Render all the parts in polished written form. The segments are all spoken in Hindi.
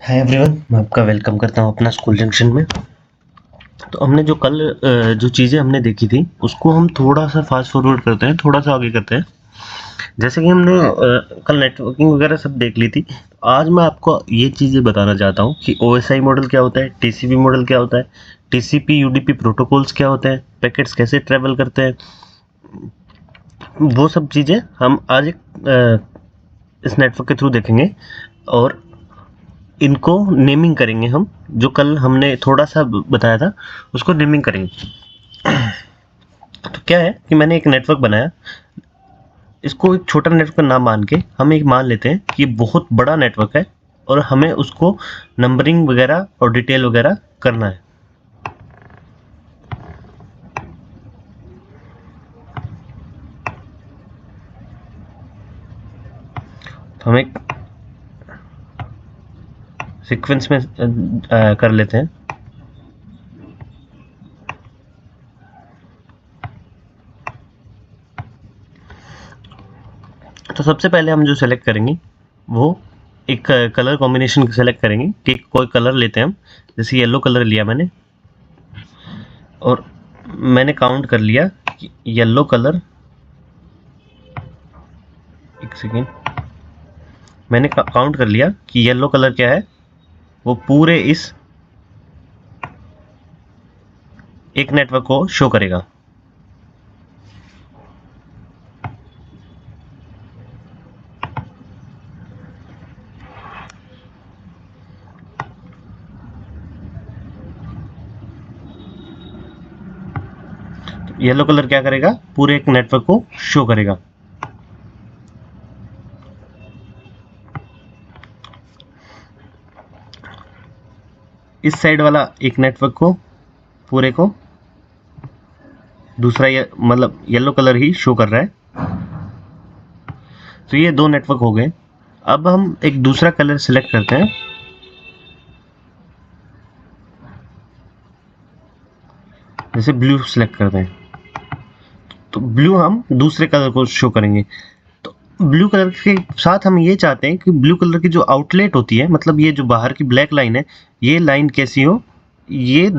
हाय एवरीवन, मैं आपका वेलकम करता हूँ अपना स्कूल जंक्शन में। तो हमने जो कल जो चीज़ें हमने देखी थी उसको हम थोड़ा सा फास्ट फॉरवर्ड करते हैं, थोड़ा सा आगे करते हैं। जैसे कि हमने कल नेटवर्किंग वगैरह सब देख ली थी। आज मैं आपको ये चीज़ें बताना चाहता हूँ कि ओएसआई मॉडल क्या होता है, टीसीपी मॉडल क्या होता है, टीसीपी यूडीपी प्रोटोकॉल्स क्या होते हैं, पैकेट्स कैसे ट्रेवल करते हैं। वो सब चीज़ें हम आज इस नेटवर्क के थ्रू देखेंगे और इनको नेमिंग करेंगे हम। जो कल हमने थोड़ा सा बताया था उसको नेमिंग करेंगे। तो क्या है कि मैंने एक नेटवर्क बनाया, इसको एक छोटा नेटवर्क का नाम मान के हम एक मान लेते हैं कि ये बहुत बड़ा नेटवर्क है और हमें उसको नंबरिंग वगैरह और डिटेल वगैरह करना है। तो हम एक सीक्वेंस में कर लेते हैं। तो सबसे पहले हम जो सेलेक्ट करेंगे वो एक कलर कॉम्बिनेशन सेलेक्ट करेंगे कि कोई कलर लेते हैं हम। जैसे येलो कलर लिया मैंने और मैंने काउंट कर लिया कि येलो कलर, एक सेकेंड, मैंने काउंट कर लिया कि येलो कलर क्या है, वो पूरे इस एक नेटवर्क को शो करेगा। येलो कलर क्या करेगा, पूरे एक नेटवर्क को शो करेगा। इस साइड वाला एक नेटवर्क को पूरे को दूसरा ये मतलब येलो कलर ही शो कर रहा है। तो ये दो नेटवर्क हो गए। अब हम एक दूसरा कलर सिलेक्ट करते हैं। जैसे ब्लू सिलेक्ट करते हैं तो ब्लू हम दूसरे कलर को शो करेंगे। तो ब्लू कलर के साथ हम ये चाहते हैं कि ब्लू कलर की जो आउटलेट होती है, मतलब ये जो बाहर की ब्लैक लाइन है, ये लाइन कैसी हो, ये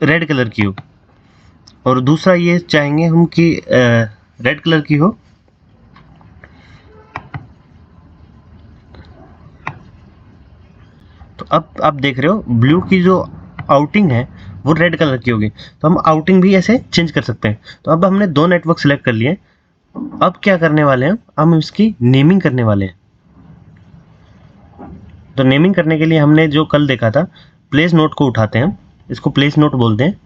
रेड कलर की हो। और दूसरा ये चाहेंगे हम कि रेड कलर की हो। तो अब आप देख रहे हो ब्लू की जो आउटिंग है वो रेड कलर की होगी। तो हम आउटिंग भी ऐसे चेंज कर सकते हैं। तो अब हमने दो नेटवर्क सेलेक्ट कर लिए। अब क्या करने वाले हैं, हम इसकी नेमिंग करने वाले हैं। तो नेमिंग करने के लिए हमने जो कल देखा था, प्लेस नोट को उठाते हैं हम, इसको प्लेस नोट बोलते हैं।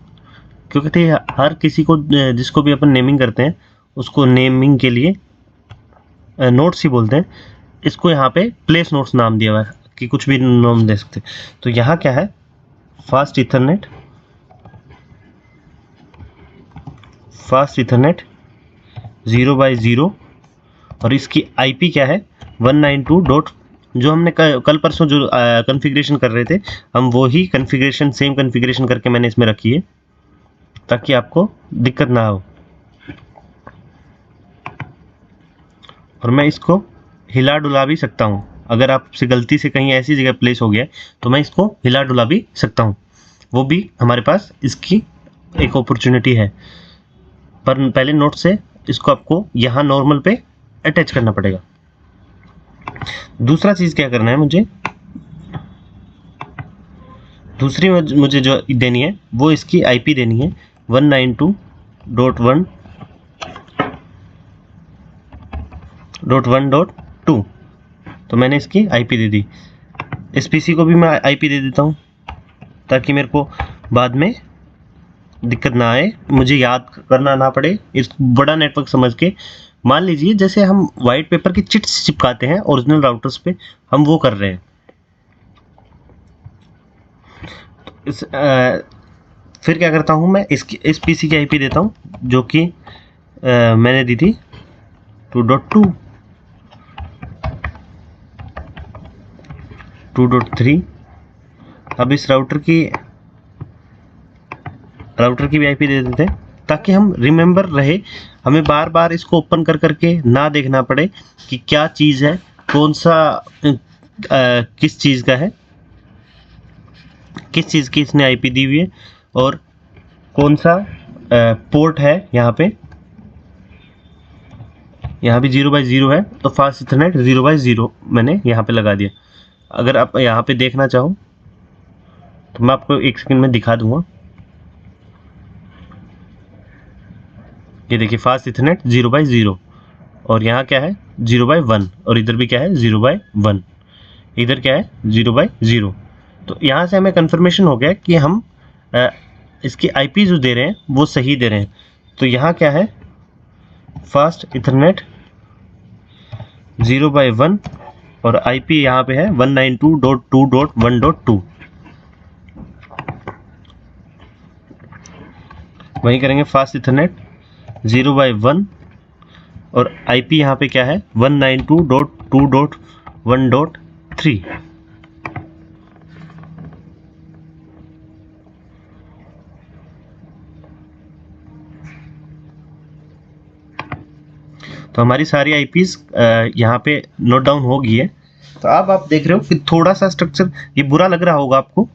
क्योंकि हर किसी को जिसको भी अपन नेमिंग करते हैं उसको नेमिंग के लिए नोट्स ही बोलते हैं। इसको यहाँ पे प्लेस नोट्स नाम दिया हुआ है कि कुछ भी नाम दे सकते। तो यहाँ क्या है, फास्ट इथरनेट, फास्ट इथरनेट 0/0 और इसकी आईपी क्या है 192 डॉट। जो हमने कल परसों जो कॉन्फ़िगरेशन कर रहे थे, हम वो ही कॉन्फ़िगरेशन सेम कॉन्फ़िगरेशन करके मैंने इसमें रखी है ताकि आपको दिक्कत ना हो। और मैं इसको हिला डुला भी सकता हूँ। अगर आपसे गलती से कहीं ऐसी जगह प्लेस हो गया तो मैं इसको हिला डुला भी सकता हूँ। वो भी हमारे पास इसकी एक अपॉर्चुनिटी है। पर पहले नोट से इसको आपको यहाँ नॉर्मल पे अटैच करना पड़ेगा। दूसरा चीज़ क्या करना है, मुझे जो देनी है वो इसकी आईपी देनी है 192.1.1.2। तो मैंने इसकी आईपी दे दी। इस पीसी को भी मैं आईपी दे देता हूँ ताकि मेरे को बाद में दिक्कत ना आए, मुझे याद करना ना पड़े इस बड़ा नेटवर्क समझ के। मान लीजिए जैसे हम वाइट पेपर की चिट्स चिपकाते हैं ओरिजिनल राउटर्स पे, हम वो कर रहे हैं। फिर क्या करता हूँ मैं, इस पीसी की आईपी देता हूँ जो कि मैंने दी थी 2.2, 2.3। अब इस राउटर की भी आईपी दे देते हैं ताकि हम रिमेंबर रहे, हमें बार बार इसको ओपन कर करके ना देखना पड़े कि क्या चीज़ है, कौन सा किस चीज़ का है, किस चीज़ की इसने आईपी दी हुई है और कौन सा पोर्ट है। यहाँ भी 0/0 है, तो फास्ट इथरनेट 0/0 मैंने यहाँ पे लगा दिया। अगर आप यहाँ पे देखना चाहो तो मैं आपको एक सेकंड में दिखा दूंगा। ये देखिए फास्ट इथरनेट 0/0 और यहाँ क्या है 0/1 और इधर भी क्या है 0/1, इधर क्या है 0/0। तो यहाँ से हमें कंफर्मेशन हो गया कि हम इसकी आईपी जो दे रहे हैं वो सही दे रहे हैं। तो यहाँ क्या है फास्ट इथरनेट 0/1 और आईपी यहाँ पे है 192.2.1.2। वहीं करेंगे फास्ट इथरनेट 0/1 और आईपी यहाँ पे क्या है 192.2.1.3। तो हमारी सारी आईपीज यहाँ पे नोट डाउन हो गई है। तो अब आप देख रहे हो कि थोड़ा सा स्ट्रक्चर ये बुरा लग रहा होगा आपको।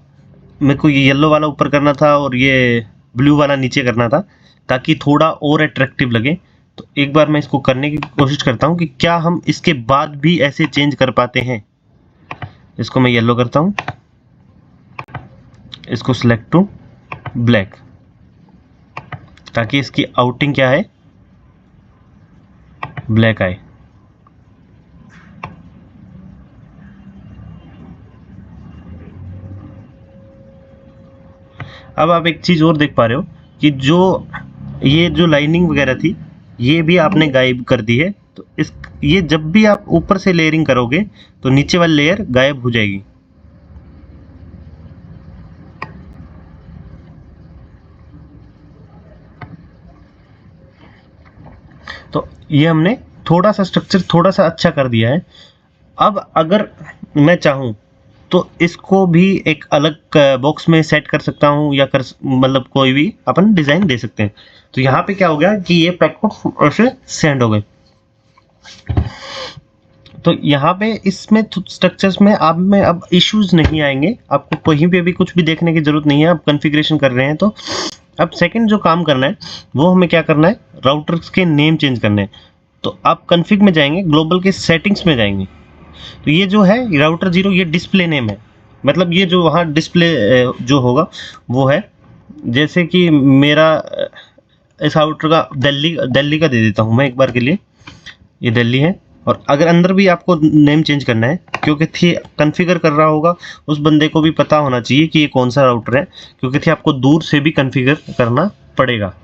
मेरे को ये येलो वाला ऊपर करना था और ये ब्लू वाला नीचे करना था ताकि थोड़ा और अट्रैक्टिव लगे। तो एक बार मैं इसको करने की कोशिश करता हूँ कि क्या हम इसके बाद भी ऐसे चेंज कर पाते हैं। इसको मैं येलो करता हूँ, इसको सिलेक्ट टू ब्लैक, ताकि इसकी आउटिंग क्या है ब्लैक आए। अब आप एक चीज और देख पा रहे हो कि ये जो लाइनिंग वगैरह थी ये भी आपने गायब कर दी है। तो ये जब भी आप ऊपर से लेयरिंग करोगे तो नीचे वाली लेयर गायब हो जाएगी। तो ये हमने थोड़ा सा स्ट्रक्चर थोड़ा सा अच्छा कर दिया है। अब अगर मैं चाहूं तो इसको भी एक अलग बॉक्स में सेट कर सकता हूं या मतलब कोई भी अपन डिजाइन दे सकते हैं। तो यहाँ पे क्या हो गया कि ये पैकेट ऐसे सेंड हो गए। तो यहाँ पे इसमें स्ट्रक्चर्स में अब इश्यूज नहीं आएंगे, आपको कहीं पे भी कुछ भी देखने की जरूरत नहीं है। आप कॉन्फ़िगरेशन कर रहे हैं तो अब सेकंड जो काम करना है वो हमें क्या करना है, राउटर्स के नेम चेंज करने हैं। तो आप कॉन्फ़िग में जाएंगे, ग्लोबल के सेटिंग्स में जाएंगे। तो ये जो है राउटर 0 ये डिस्प्ले नेम है, मतलब ये जो वहाँ डिस्प्ले जो होगा वो है। जैसे कि मेरा इस राउटर का दिल्ली का दे देता हूँ मैं एक बार के लिए, ये दिल्ली है। और अगर अंदर भी आपको नेम चेंज करना है, क्योंकि थी कॉन्फ़िगर कर रहा होगा उस बंदे को भी पता होना चाहिए कि ये कौन सा राउटर है, क्योंकि थी आपको दूर से भी कॉन्फ़िगर करना पड़ेगा।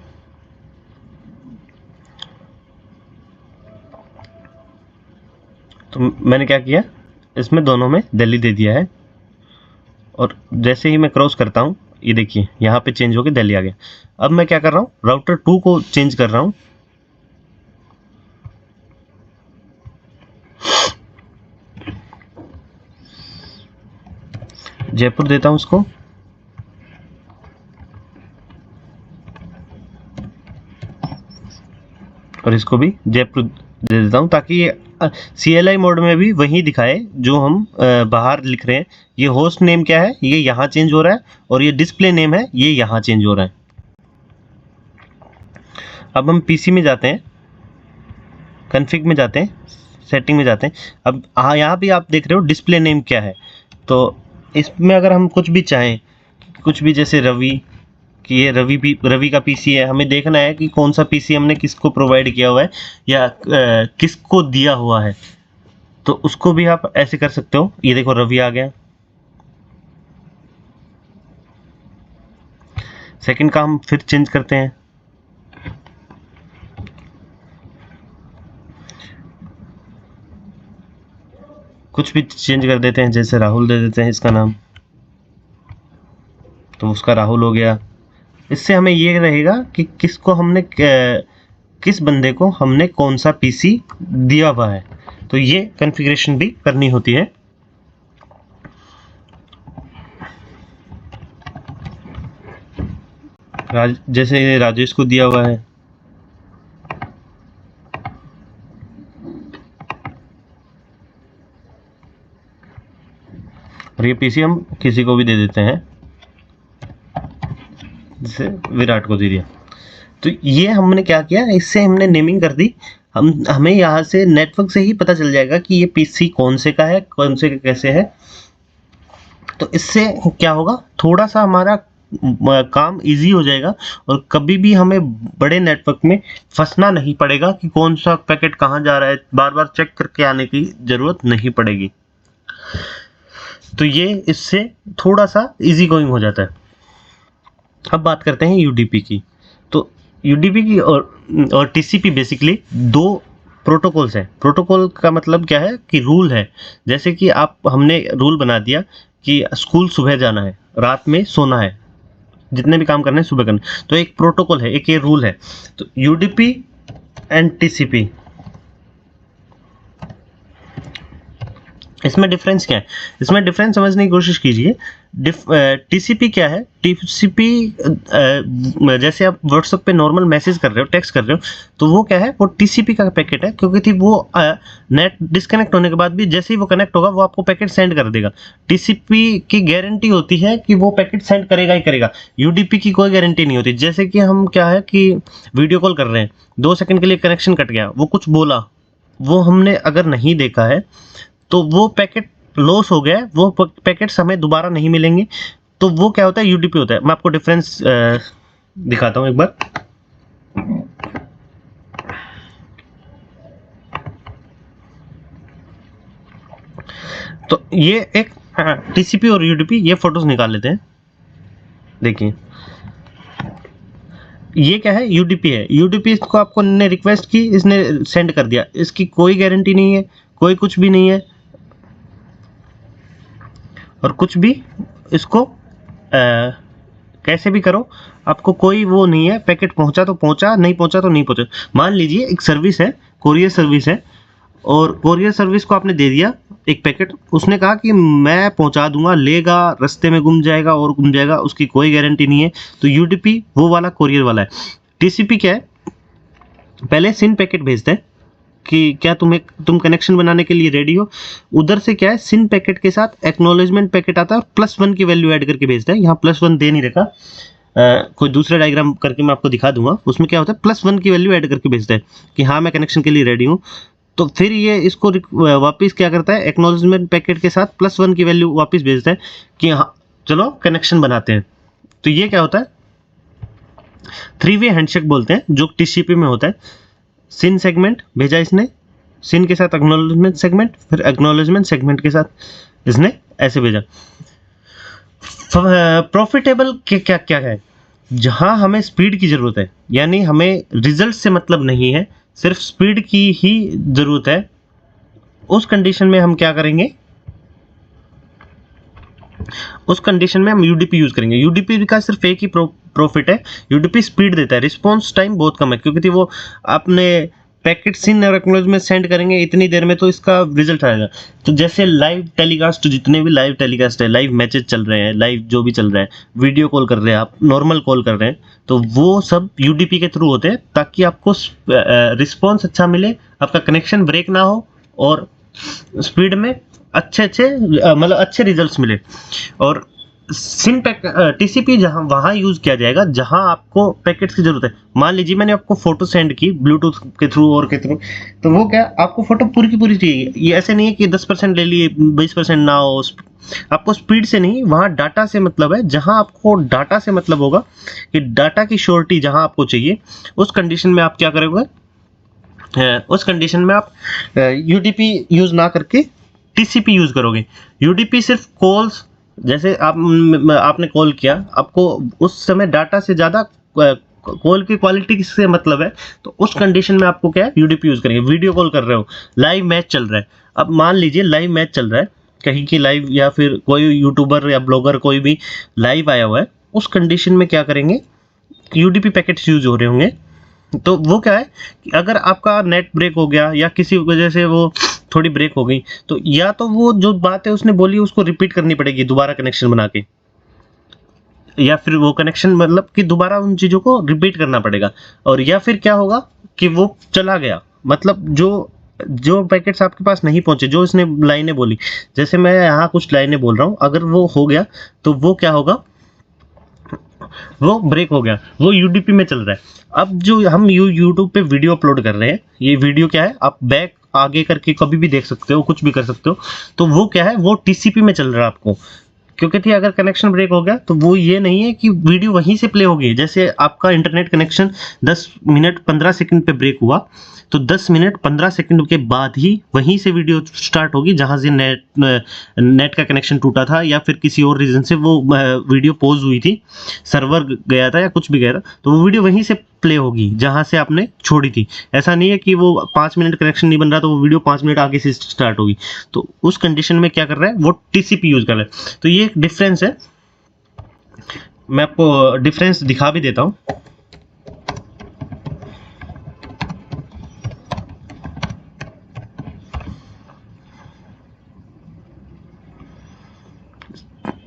तो मैंने क्या किया, इसमें दोनों में दिल्ली दे दिया है और जैसे ही मैं क्रॉस करता हूँ ये देखिए यहाँ पे चेंज होकर दिल्ली आ गया। अब मैं क्या कर रहा हूँ, राउटर 2 को चेंज कर रहा हूँ। जयपुर देता हूँ उसको, और इसको भी जयपुर दे देता हूँ ताकि ये CLI मोड में भी वही दिखाए जो हम बाहर लिख रहे हैं। ये होस्ट नेम क्या है ये यहाँ चेंज हो रहा है और ये डिस्प्ले नेम है ये यहाँ चेंज हो रहा है। अब हम PC में जाते हैं, कॉन्फ़िग में जाते हैं, सेटिंग में जाते हैं। अब यहाँ भी आप देख रहे हो डिस्प्ले नेम क्या है। तो इसमें अगर हम कुछ भी चाहें, कुछ भी जैसे रवि, कि ये रवि का पीसी है, हमें देखना है कि कौन सा पीसी हमने किसको प्रोवाइड किया हुआ है या किसको दिया हुआ है, तो उसको भी आप ऐसे कर सकते हो। ये देखो रवि आ गया। सेकंड का हम फिर चेंज करते हैं, कुछ भी चेंज कर देते हैं, जैसे राहुल दे देते हैं इसका नाम, तो उसका राहुल हो गया। इससे हमें ये रहेगा कि किसको हमने किस बंदे को हमने कौन सा पीसी दिया हुआ है। तो ये कॉन्फ़िगरेशन भी करनी होती है। जैसे राजेश को दिया हुआ है, और ये पीसी हम किसी को भी दे देते हैं, जैसे विराट को दे दिया। तो ये हमने क्या किया, इससे हमने नेमिंग कर दी। हमें यहाँ से नेटवर्क से ही पता चल जाएगा कि ये पीसी कौन से का है, कौन से का कैसे है। तो इससे क्या होगा, थोड़ा सा हमारा काम इजी हो जाएगा और कभी भी हमें बड़े नेटवर्क में फंसना नहीं पड़ेगा कि कौन सा पैकेट कहाँ जा रहा है, बार बार चेक करके आने की जरूरत नहीं पड़ेगी। तो ये इससे थोड़ा सा इजी गोइंग हो जाता है। अब बात करते हैं यूडीपी की। तो यूडीपी की और टीसीपी बेसिकली दो प्रोटोकॉल्स हैं। प्रोटोकॉल का मतलब क्या है कि रूल है। जैसे कि हमने रूल बना दिया कि स्कूल सुबह जाना है, रात में सोना है, जितने भी काम करने हैं सुबह करना, तो एक प्रोटोकॉल है, एक ये रूल है। तो यूडीपी एंड टीसीपी, इसमें डिफरेंस क्या है, इसमें डिफरेंस समझने की कोशिश कीजिए। टीसीपी क्या है, टीसीपी जैसे आप व्हाट्सएप पे नॉर्मल मैसेज कर रहे हो, टेक्स्ट कर रहे हो, तो वो क्या है, वो टीसीपी का पैकेट है, क्योंकि थी वो नेट डिस्कनेक्ट होने के बाद भी जैसे ही वो कनेक्ट होगा वो आपको पैकेट सेंड कर देगा। टीसीपी की गारंटी होती है कि वो पैकेट सेंड करेगा ही करेगा, यूडीपी की कोई गारंटी नहीं होती। जैसे कि हम क्या है कि वीडियो कॉल कर रहे हैं, 2 सेकंड के लिए कनेक्शन कट गया, वो कुछ बोला, वो हमने अगर नहीं देखा है तो वो पैकेट लॉस हो गया है, वो पैकेट्स हमें दोबारा नहीं मिलेंगे। तो वो क्या होता है, यूडीपी होता है। मैं आपको डिफरेंस दिखाता हूं एक बार। तो ये एक टीसीपी और यूडीपी, ये फोटोज निकाल लेते हैं। देखिए ये क्या है, यूडीपी है। यूडीपी इसको आपको ने रिक्वेस्ट की, इसने सेंड कर दिया, इसकी कोई गारंटी नहीं है, कोई कुछ भी नहीं है, और कुछ भी इसको कैसे भी करो, आपको कोई वो नहीं है। पैकेट पहुंचा तो पहुंचा, नहीं पहुंचा तो नहीं पहुंचा। मान लीजिए एक सर्विस है, कोरियर सर्विस है, और कोरियर सर्विस को आपने दे दिया एक पैकेट, उसने कहा कि मैं पहुंचा दूंगा, लेगा, रास्ते में गुम जाएगा और गुम जाएगा, उसकी कोई गारंटी नहीं है। तो यूडीपी वो वाला कोरियर वाला है। टीसीपी क्या है, पहले सिन पैकेट भेजता है कि क्या तुम कनेक्शन बनाने के लिए रेडी हो। उधर से क्या है, सिन पैकेट के साथ एक्नॉलेजमेंट पैकेट आता है और +1 की वैल्यू ऐड करके भेजता है। यहाँ +1 दे नहीं रखा, कोई दूसरा डायग्राम करके मैं आपको दिखा दूंगा। उसमें क्या होता है, +1 की वैल्यू ऐड करके भेजता है कि हाँ मैं कनेक्शन के लिए रेडी हूँ। तो फिर ये इसको वापस क्या करता है, एक्नॉलेजमेंट पैकेट के साथ +1 की वैल्यू वापस भेजता है कि हाँ चलो कनेक्शन बनाते हैं। तो ये क्या होता है, 3 वे हैंडशेक बोलते हैं, जो टीसीपी में होता है। सिन सेगमेंट भेजा इसने, सिन के साथ एक्नॉलेजमेंट सेगमेंट, फिर एक्नॉलेजमेंट सेगमेंट के साथ इसने ऐसे भेजा। प्रॉफिटेबल क्या क्या है, जहां हमें स्पीड की जरूरत है, यानी हमें रिजल्ट से मतलब नहीं है, सिर्फ स्पीड की ही जरूरत है, उस कंडीशन में हम क्या करेंगे, उस कंडीशन में हम यूडीपी यूज करेंगे। यूडीपी का सिर्फ एक ही प्रॉफिट है, यूडीपी स्पीड देता है, रिस्पॉन्स टाइम बहुत कम है, क्योंकि वो आपने पैकेट सिन और एक्नॉलेजमेंट सेंड करेंगे इतनी देर में तो इसका रिजल्ट आएगा। तो जैसे लाइव टेलीकास्ट, जितने भी लाइव टेलीकास्ट है, लाइव मैचेस चल रहे हैं, लाइव जो भी चल रहा है, वीडियो कॉल कर रहे हैं आप, नॉर्मल कॉल कर रहे हैं, तो वो सब यूडीपी के थ्रू होते हैं, ताकि आपको रिस्पॉन्स अच्छा मिले, आपका कनेक्शन ब्रेक ना हो और स्पीड में अच्छे मतलब अच्छे रिजल्ट्स मिले। और सिन पैक टीसीपी जहां वहां यूज किया जाएगा जहां आपको पैकेट्स की जरूरत है। मान लीजिए मैंने आपको फोटो सेंड की ब्लूटूथ के थ्रू और के थ्रू, तो वो क्या, आपको फोटो पूरी की पूरी चाहिए। ये ऐसे नहीं है कि 10% ले लिए 20% ना हो, आपको स्पीड से नहीं, वहां डाटा से मतलब है। जहां आपको डाटा से मतलब होगा कि डाटा की श्योरिटी जहां आपको चाहिए, उस कंडीशन में आप क्या करोगे, उस कंडीशन में आप यूडीपी यूज ना करके टीसीपी यूज करोगे। यूडीपी सिर्फ कॉल्स, जैसे आपने कॉल किया, आपको उस समय डाटा से ज्यादा कॉल की क्वालिटी से मतलब है, तो उस कंडीशन में आपको क्या है, यूडीपी यूज करेंगे। वीडियो कॉल कर रहे हो, लाइव मैच चल रहा है, अब मान लीजिए लाइव मैच चल रहा है कहीं की लाइव, या फिर कोई यूट्यूबर या ब्लॉगर कोई भी लाइव आया हुआ है, उस कंडीशन में क्या करेंगे, यूडीपी पैकेट्स यूज हो रहे होंगे। तो वो क्या है कि अगर आपका नेट ब्रेक हो गया या किसी वजह से वो थोड़ी ब्रेक हो गई, तो या तो वो जो बात है उसने बोली उसको रिपीट करनी पड़ेगी दोबारा कनेक्शन बना के, या फिर वो कनेक्शन मतलब कि दोबारा उन चीजों को रिपीट करना पड़ेगा, और या फिर क्या होगा कि वो चला गया, मतलब जो जो पैकेट्स आपके पास नहीं पहुंचे, जो इसने लाइनें बोली, जैसे मैं यहाँ कुछ लाइनें बोल रहा हूँ, अगर वो हो गया तो वो क्या होगा, वो ब्रेक हो गया, वो यूडीपी में चल रहा है। अब जो हम यूट्यूब पे वीडियो अपलोड कर रहे हैं, ये वीडियो क्या है, आप बैक आगे करके कभी भी देख सकते हो, कुछ भी कर सकते हो। तो वो क्या है, वो टीसीपी में चल रहा है आपको, क्योंकि थी अगर कनेक्शन ब्रेक हो गया तो वो ये नहीं है कि वीडियो वहीं से प्ले होगी। जैसे आपका इंटरनेट कनेक्शन 10 मिनट 15 सेकंड पे ब्रेक हुआ, तो 10 मिनट 15 सेकंड के बाद ही वहीं से वीडियो स्टार्ट होगी जहां से नेट का कनेक्शन टूटा था, या फिर किसी और रीजन से वो वीडियो पॉज हुई थी, सर्वर गया था या कुछ भी गया था, तो वो वीडियो वहीं से प्ले होगी जहां से आपने छोड़ी थी। ऐसा नहीं है कि वो 5 मिनट कनेक्शन नहीं बन रहा तो वो वीडियो 5 मिनट आगे से स्टार्ट होगी। तो उस कंडीशन में क्या कर रहा है, वो टीसीपी यूज कर रहा है। तो ये एक डिफरेंस है, मैं आपको डिफरेंस दिखा भी देता हूं।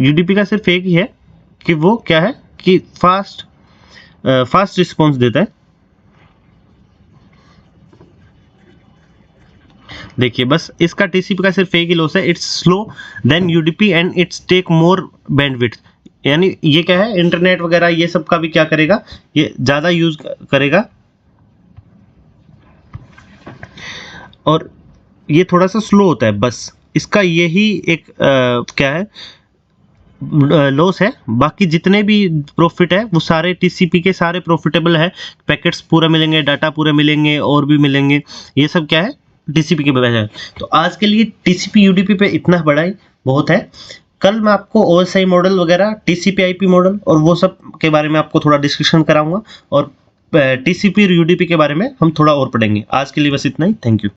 यूडीपी का सिर्फ एक ही है कि वो क्या है कि फास्ट रिस्पॉन्स देता है। देखिए बस इसका टीसीपी का सिर्फ एक ही लॉस है, it's slow than UDP and it's take more bandwidth. यानी ये क्या है, इंटरनेट वगैरह ये सब का भी क्या करेगा, ये ज़्यादा यूज करेगा, और ये थोड़ा सा स्लो होता है, बस इसका यही एक क्या है, लॉस है। बाकी जितने भी प्रॉफिट है वो सारे टीसीपी के सारे प्रॉफिटेबल है, पैकेट्स पूरा मिलेंगे, डाटा पूरे मिलेंगे, और भी मिलेंगे, ये सब क्या है टीसीपी के वजह है। तो आज के लिए टीसीपी यूडीपी पे इतना बड़ा ही बहुत है। कल मैं आपको ओएसआई मॉडल वगैरह, टीसीपी आईपी मॉडल और वो सब के बारे में आपको थोड़ा डिस्कशन कराऊंगा, और टीसीपी और यूडीपी के बारे में हम थोड़ा और पढ़ेंगे। आज के लिए बस इतना ही, थैंक यू।